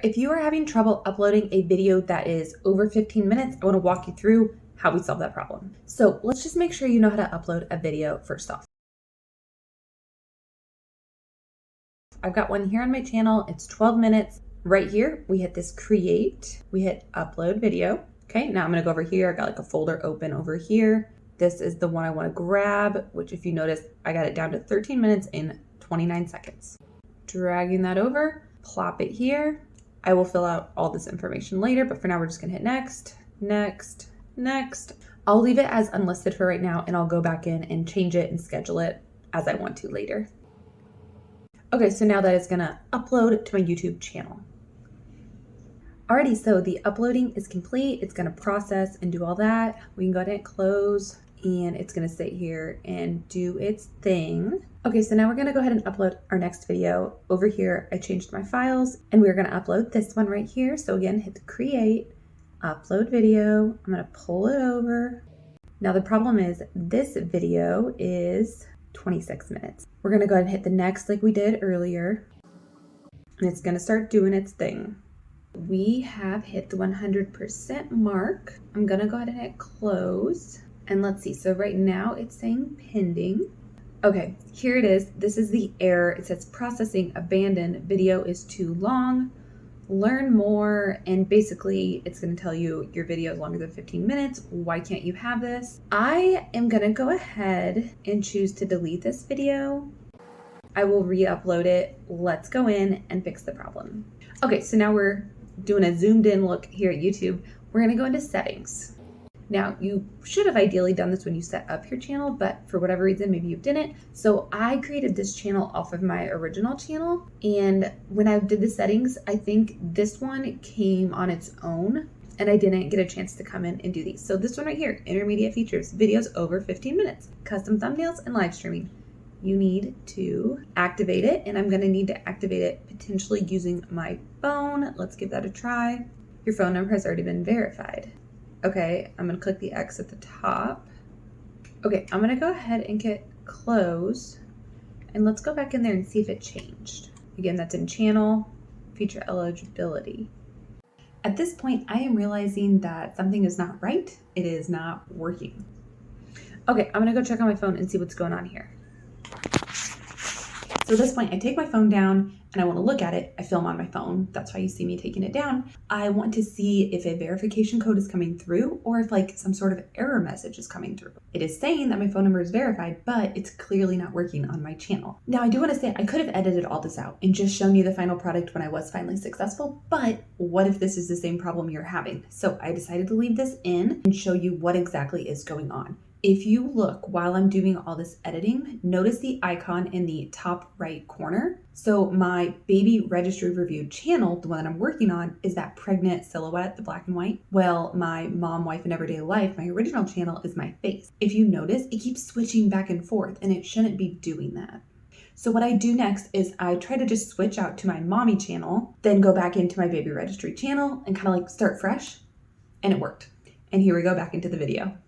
if you are having trouble uploading a video that is over 15 minutes, I want to walk you through how we solve that problem. So let's just make sure you know how to upload a video first off. I've got one here on my channel. It's 12 minutes. Right here, we hit this create, we hit upload video. Okay, now I'm gonna go over here. I got like a folder open over here. This is the one I wanna grab, which if you notice, I got it down to 13 minutes and 29 seconds. Dragging that over, plop it here. I will fill out all this information later, but for now we're just gonna hit next, next, next. I'll leave it as unlisted for right now and I'll go back in and change it and schedule it as I want to later. Okay, so now that is gonna upload to my YouTube channel. Alrighty, so the uploading is complete. It's gonna process and do all that. We can go ahead and close and it's gonna sit here and do its thing. Okay, so now we're gonna go ahead and upload our next video. Over here, I changed my files and we're gonna upload this one right here. So again, hit the create, upload video. I'm gonna pull it over. Now the problem is this video is 26 minutes. We're gonna go ahead and hit the next like we did earlier. And it's gonna start doing its thing. We have hit the 100% mark. I'm gonna go ahead and hit close. And let's see, so right now it's saying pending. Okay, here it is. This is the error. It says processing abandoned, video is too long. Learn more, and basically it's going to tell you your video is longer than 15 minutes. Why can't you have this? I am going to go ahead and choose to delete this video. I will re-upload it. Let's go in and fix the problem. Okay, so now we're doing a zoomed in look here at YouTube. We're going to go into settings. Now, you should have ideally done this when you set up your channel, but for whatever reason, maybe you didn't. So I created this channel off of my original channel. And when I did the settings, I think this one came on its own and I didn't get a chance to come in and do these. So this one right here, intermediate features, videos over 15 minutes, custom thumbnails and live streaming. You need to activate it, and I'm gonna need to activate it potentially using my phone. Let's give that a try. Your phone number has already been verified. Okay, I'm gonna click the X at the top. Okay, I'm gonna go ahead and hit close, and let's go back in there and see if it changed. Again, that's in channel, feature eligibility. At this point, I am realizing that something is not right. It is not working. Okay, I'm gonna go check on my phone and see what's going on here. So at this point, I take my phone down and I want to look at it. I film on my phone. That's why you see me taking it down. I want to see if a verification code is coming through or if like some sort of error message is coming through. It is saying that my phone number is verified, but it's clearly not working on my channel. Now, I do want to say I could have edited all this out and just shown you the final product when I was finally successful, but what if this is the same problem you're having? So I decided to leave this in and show you what exactly is going on. If you look while I'm doing all this editing, notice the icon in the top right corner. So my baby registry review channel, the one that I'm working on, is that pregnant silhouette, the black and white. Well, my mom, wife, and everyday life, my original channel is my face. If you notice, it keeps switching back and forth and it shouldn't be doing that. So what I do next is I try to just switch out to my mommy channel, then go back into my baby registry channel and kind of like start fresh, and it worked. And here we go back into the video.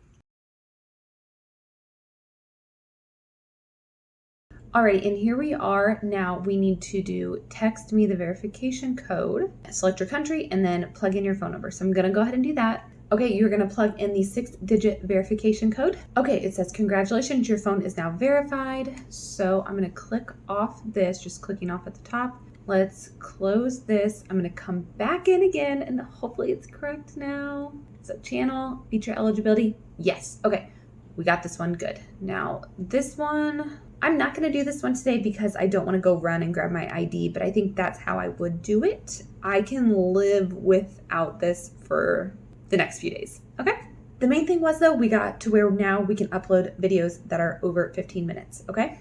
All right, and here we are. Now we need to do text me the verification code, select your country, and then plug in your phone number. So I'm gonna go ahead and do that. Okay, you're gonna plug in the 6-digit verification code. Okay, it says, congratulations, your phone is now verified. So I'm gonna click off this, just clicking off at the top. Let's close this. I'm gonna come back in again and hopefully it's correct now. So channel, feature eligibility, yes, okay. We got this one good. Now this one, I'm not gonna do this one today because I don't wanna go run and grab my ID, but I think that's how I would do it. I can live without this for the next few days, okay? The main thing was though, we got to where now we can upload videos that are over 15 minutes, okay?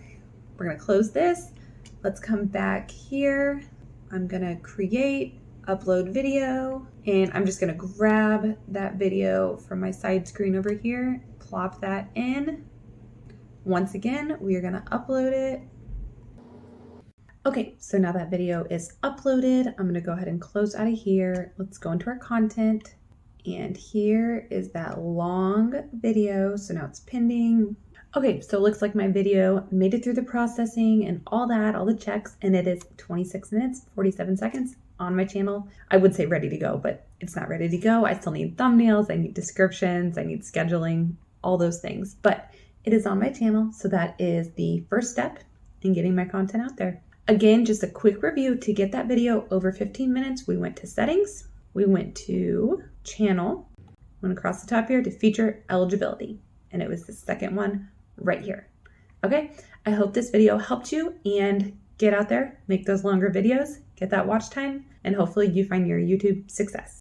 We're gonna close this. Let's come back here. I'm gonna create, upload video, and I'm just gonna grab that video from my side screen over here, plop that in. Once again, we are gonna upload it. Okay, so now that video is uploaded, I'm gonna go ahead and close out of here. Let's go into our content. And here is that long video. So now it's pending. Okay, so it looks like my video made it through the processing and all that, all the checks, and it is 26 minutes, 47 seconds. on my channel. I would say ready to go, but it's not ready to go. I still need thumbnails, I need descriptions, I need scheduling, all those things. But it is on my channel, so that is the first step in getting my content out there. Again, just a quick review. To get that video over 15 minutes, we went to settings, we went to channel, went across the top here to feature eligibility, and it was the second one right here. Okay, I hope this video helped you, and get out there, make those longer videos, get that watch time, and hopefully you find your YouTube success.